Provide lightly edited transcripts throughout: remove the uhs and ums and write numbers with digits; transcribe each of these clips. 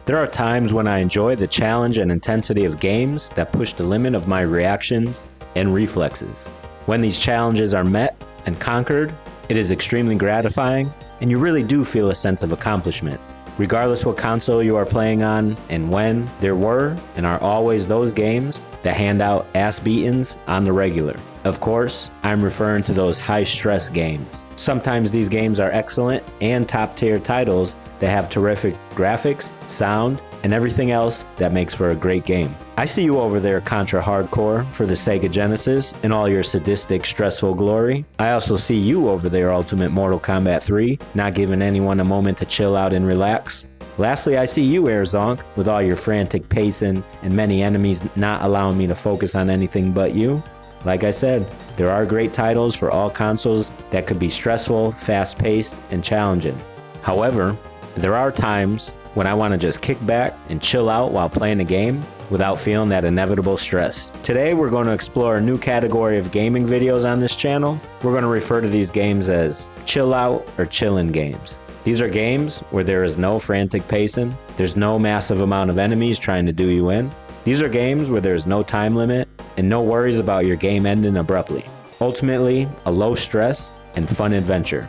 There are times when I enjoy the challenge and intensity of games that push the limit of my reactions and reflexes. When these challenges are met and conquered, it is extremely gratifying, and you really do feel a sense of accomplishment. Regardless what console you are playing on and when, there were and are always those games that hand out ass beatings on the regular. Of course, I'm referring to those high-stress games. Sometimes these games are excellent and top-tier titles that have terrific graphics, sound, and everything else that makes for a great game. I see you over there, Contra Hardcore, for the Sega Genesis in all your sadistic, stressful glory. I also see you over there, Ultimate Mortal Kombat 3, not giving anyone a moment to chill out and relax. Lastly, I see you, Airzonk, with all your frantic pacing and many enemies not allowing me to focus on anything but you. Like I said, there are great titles for all consoles that could be stressful, fast-paced, and challenging. However, there are times when I want to just kick back and chill out while playing a game without feeling that inevitable stress. Today we're going to explore a new category of gaming videos on this channel. We're going to refer to these games as chill out or chillin games. These are games where there is no frantic pacing, there's no massive amount of enemies trying to do you in. These are games where there's no time limit and no worries about your game ending abruptly. Ultimately, a low stress and fun adventure.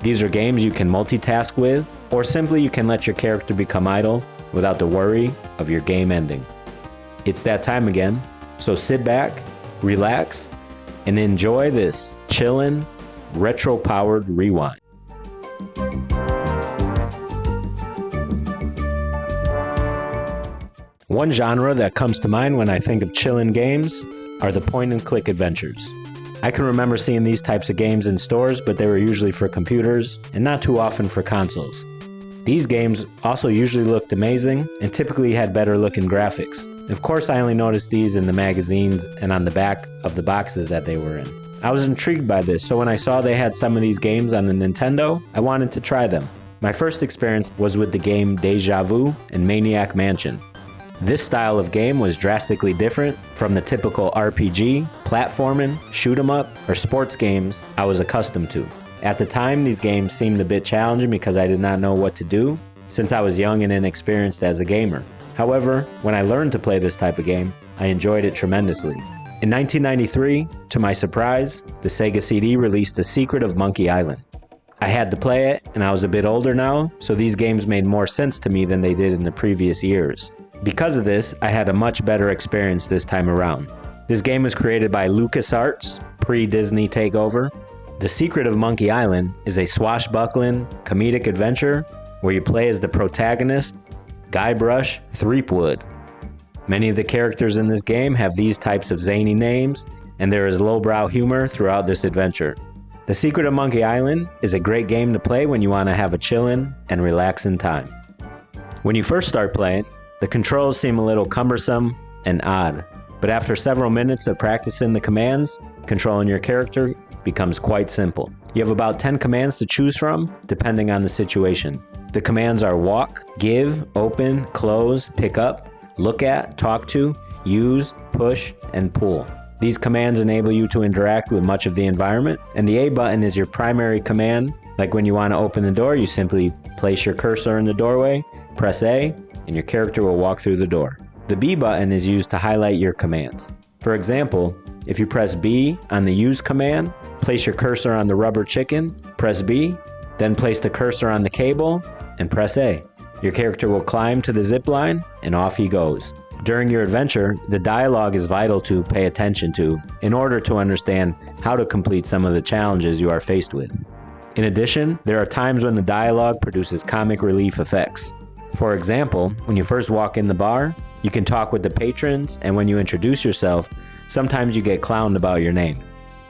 These are games you can multitask with, or simply you can let your character become idle without the worry of your game ending. It's that time again, so sit back, relax, and enjoy this chillin', retro-powered rewind. One genre that comes to mind when I think of chillin' games are the point-and-click adventures. I can remember seeing these types of games in stores, but they were usually for computers and not too often for consoles. These games also usually looked amazing and typically had better looking graphics. Of course, I only noticed these in the magazines and on the back of the boxes that they were in. I was intrigued by this, so when I saw they had some of these games on the Nintendo, I wanted to try them. My first experience was with the game Deja Vu and Maniac Mansion. This style of game was drastically different from the typical RPG, platforming, shoot 'em up, or sports games I was accustomed to. At the time, these games seemed a bit challenging because I did not know what to do, since I was young and inexperienced as a gamer. However, when I learned to play this type of game, I enjoyed it tremendously. In 1993, to my surprise, the Sega CD released The Secret of Monkey Island. I had to play it, and I was a bit older now, so these games made more sense to me than they did in the previous years. Because of this, I had a much better experience this time around. This game was created by LucasArts, pre-Disney takeover. The Secret of Monkey Island is a swashbuckling, comedic adventure where you play as the protagonist, Guybrush Threepwood. Many of the characters in this game have these types of zany names, and there is lowbrow humor throughout this adventure. The Secret of Monkey Island is a great game to play when you want to have a chillin' and relaxing time. When you first start playing, the controls seem a little cumbersome and odd, but after several minutes of practicing the commands, controlling your character becomes quite simple. You have about 10 commands to choose from, depending on the situation. The commands are walk, give, open, close, pick up, look at, talk to, use, push, and pull. These commands enable you to interact with much of the environment, and the A button is your primary command. Like when you want to open the door, you simply place your cursor in the doorway, press A, and your character will walk through the door. The B button is used to highlight your commands. For example, if you press B on the use command, place your cursor on the rubber chicken, press B, then place the cursor on the cable, and press A. Your character will climb to the zip line, and off he goes. During your adventure, the dialogue is vital to pay attention to in order to understand how to complete some of the challenges you are faced with. In addition, there are times when the dialogue produces comic relief effects. For example, when you first walk in the bar, you can talk with the patrons, and when you introduce yourself, sometimes you get clowned about your name.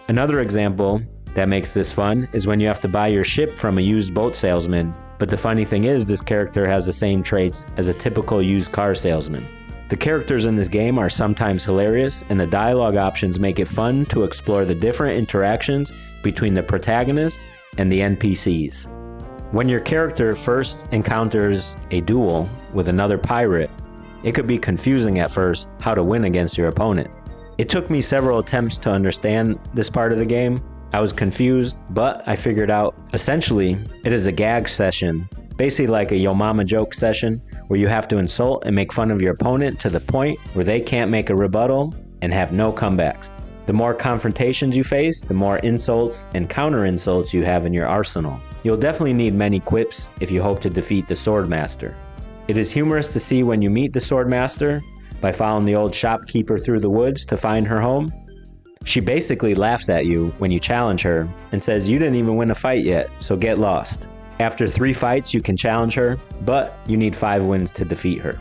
Another example that makes this fun is when you have to buy your ship from a used boat salesman, but the funny thing is this character has the same traits as a typical used car salesman. The characters in this game are sometimes hilarious, and the dialogue options make it fun to explore the different interactions between the protagonist and the NPCs. When your character first encounters a duel with another pirate, it could be confusing at first how to win against your opponent. It took me several attempts to understand this part of the game. I was confused, but I figured out essentially it is a gag session. basically like a yo mama joke session where you have to insult and make fun of your opponent to the point where they can't make a rebuttal and have no comebacks. The more confrontations you face, the more insults and counter insults you have in your arsenal. You'll definitely need many quips if you hope to defeat the Swordmaster. It is humorous to see when you meet the Swordmaster by following the old shopkeeper through the woods to find her home. She basically laughs at you when you challenge her and says you didn't even win a fight yet, so get lost. After 3 fights you can challenge her, but you need 5 wins to defeat her.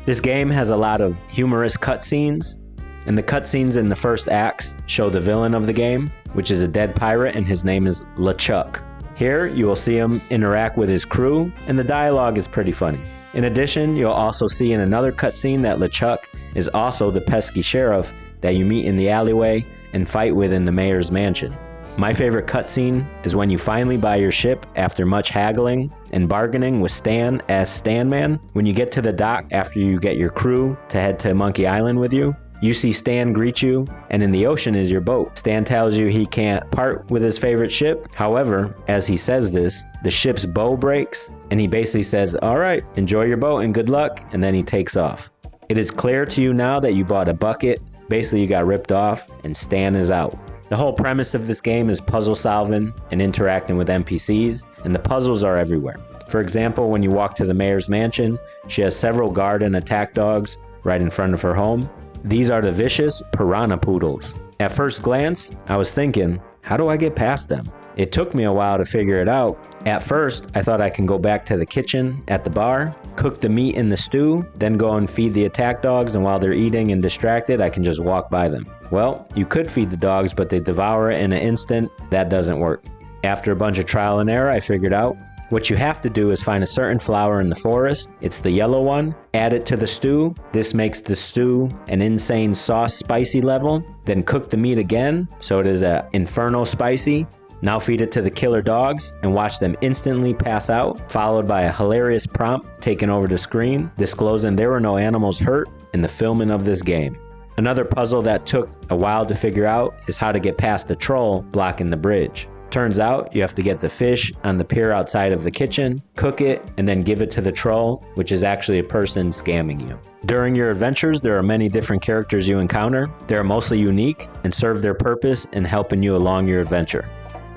This game has a lot of humorous cutscenes, and the cutscenes in the first acts show the villain of the game, which is a dead pirate, and his name is LeChuck. Here you will see him interact with his crew, and the dialogue is pretty funny. In addition, you'll also see in another cutscene that LeChuck is also the pesky sheriff that you meet in the alleyway and fight with in the mayor's mansion. My favorite cutscene is when you finally buy your ship after much haggling and bargaining with Stan as Stanman. When you get to the dock after you get your crew to head to Monkey Island with you, you see Stan greet you, and in the ocean is your boat. Stan tells you he can't part with his favorite ship. However, as he says this, the ship's bow breaks, and he basically says, "All right, enjoy your boat and good luck," and then he takes off. It is clear to you now that you bought a bucket. Basically, you got ripped off, and Stan is out. The whole premise of this game is puzzle solving and interacting with NPCs, and the puzzles are everywhere. For example, when you walk to the mayor's mansion, she has several guard and attack dogs right in front of her home. These are the vicious piranha poodles. At first glance, I was thinking, how do I get past them? It took me a while to figure it out. At first, I thought I can go back to the kitchen at the bar, cook the meat in the stew, then go and feed the attack dogs, and while they're eating and distracted, I can just walk by them. Well, you could feed the dogs, but they devour it in an instant. That doesn't work. After a bunch of trial and error, I figured out what you have to do is find a certain flower in the forest. It's the yellow one. Add it to the stew. This makes the stew an insane sauce spicy level. Then cook the meat again, so it is a inferno spicy. Now feed it to the killer dogs and watch them instantly pass out, followed by a hilarious prompt taken over the screen, disclosing there were no animals hurt in the filming of this game. Another puzzle that took a while to figure out is how to get past the troll blocking the bridge. Turns out you have to get the fish on the pier outside of the kitchen, cook it, and then give it to the troll, which is actually a person scamming you. During your adventures, there are many different characters you encounter. They are mostly unique and serve their purpose in helping you along your adventure.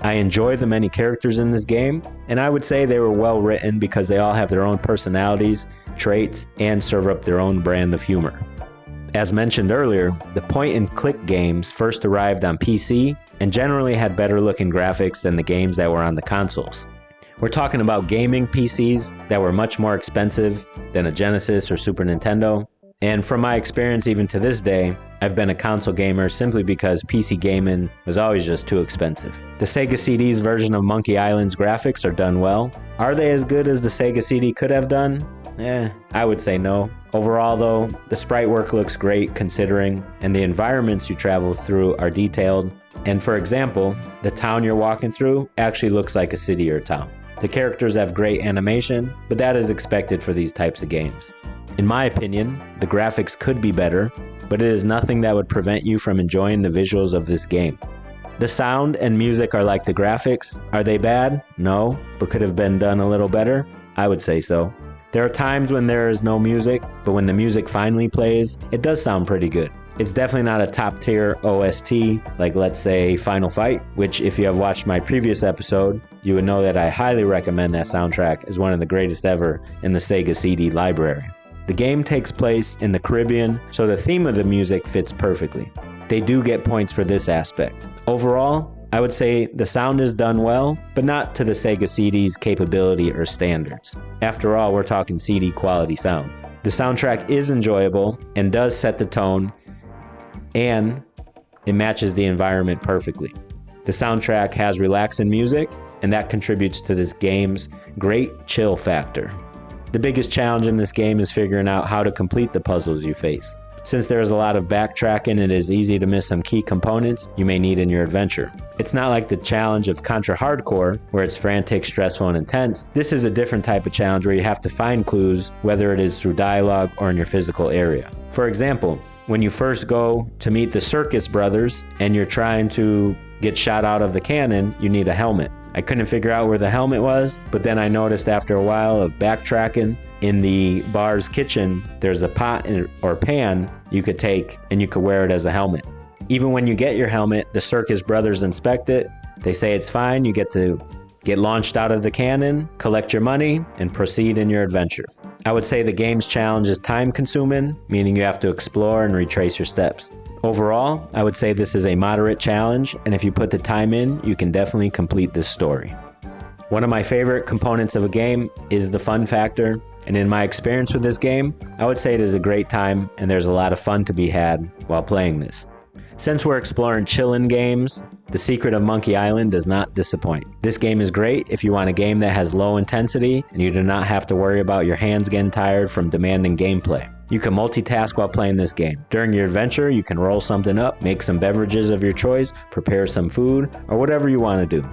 I enjoy the many characters in this game, and I would say they were well written because they all have their own personalities, traits, and serve up their own brand of humor. As mentioned earlier, the point-and-click games first arrived on PC and generally had better looking graphics than the games that were on the consoles. We're talking about gaming PCs that were much more expensive than a Genesis or Super Nintendo. And from my experience even to this day, I've been a console gamer simply because PC gaming was always just too expensive. The Sega CD's version of Monkey Island's graphics are done well. Are they as good as the Sega CD could have done? I would say no. Overall though, the sprite work looks great considering, and the environments you travel through are detailed. And for example, the town you're walking through actually looks like a city or town. The characters have great animation, but that is expected for these types of games. In my opinion, the graphics could be better, but it is nothing that would prevent you from enjoying the visuals of this game. The sound and music are like the graphics. Are they bad? No, but could have been done a little better? I would say so. There are times when there is no music, but when the music finally plays, it does sound pretty good. It's definitely not a top tier OST like, let's say, Final Fight, which if you have watched my previous episode, you would know that I highly recommend that soundtrack as one of the greatest ever in the Sega CD library. The game takes place in the Caribbean, so the theme of the music fits perfectly. They do get points for this aspect. Overall, I would say the sound is done well, but not to the Sega CD's capability or standards. After all, we're talking CD quality sound. The soundtrack is enjoyable and does set the tone, and it matches the environment perfectly. The soundtrack has relaxing music, and that contributes to this game's great chill factor. The biggest challenge in this game is figuring out how to complete the puzzles you face. Since there is a lot of backtracking, it is easy to miss some key components you may need in your adventure. It's not like the challenge of Contra Hardcore, where it's frantic, stressful, and intense. This is a different type of challenge where you have to find clues, whether it is through dialogue or in your physical area. For example, when you first go to meet the Circus Brothers and you're trying to get shot out of the cannon, you need a helmet. I couldn't figure out where the helmet was, but then I noticed after a while of backtracking, in the bar's kitchen, there's a pot or pan you could take and you could wear it as a helmet. Even when you get your helmet, the circus brothers inspect it. They say it's fine. You get to get launched out of the cannon, collect your money, and proceed in your adventure. I would say the game's challenge is time consuming, meaning you have to explore and retrace your steps. Overall, I would say this is a moderate challenge, and if you put the time in, you can definitely complete this story. One of my favorite components of a game is the fun factor, and in my experience with this game, I would say it is a great time and there's a lot of fun to be had while playing this. Since we're exploring chillin games, The Secret of Monkey Island does not disappoint. This game is great if you want a game that has low intensity and you do not have to worry about your hands getting tired from demanding gameplay. You can multitask while playing this game. During your adventure, you can roll something up, make some beverages of your choice, prepare some food, or whatever you want to do.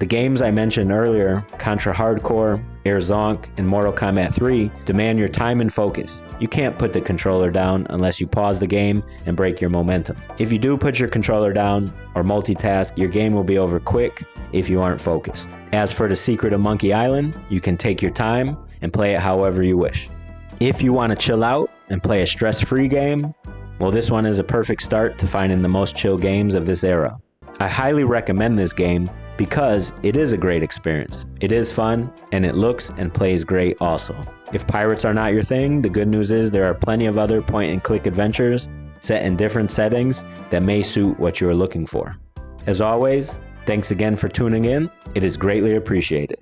The games I mentioned earlier, Contra Hardcore, Air Zonk, and Mortal Kombat 3, demand your time and focus. You can't put the controller down unless you pause the game and break your momentum. If you do put your controller down or multitask, your game will be over quick if you aren't focused. As for The Secret of Monkey Island, you can take your time and play it however you wish. If you want to chill out and play a stress-free game, well, this one is a perfect start to finding the most chill games of this era. I highly recommend this game because it is a great experience. It is fun, and it looks and plays great also. If pirates are not your thing, the good news is there are plenty of other point-and-click adventures set in different settings that may suit what you are looking for. As always, thanks again for tuning in. It is greatly appreciated.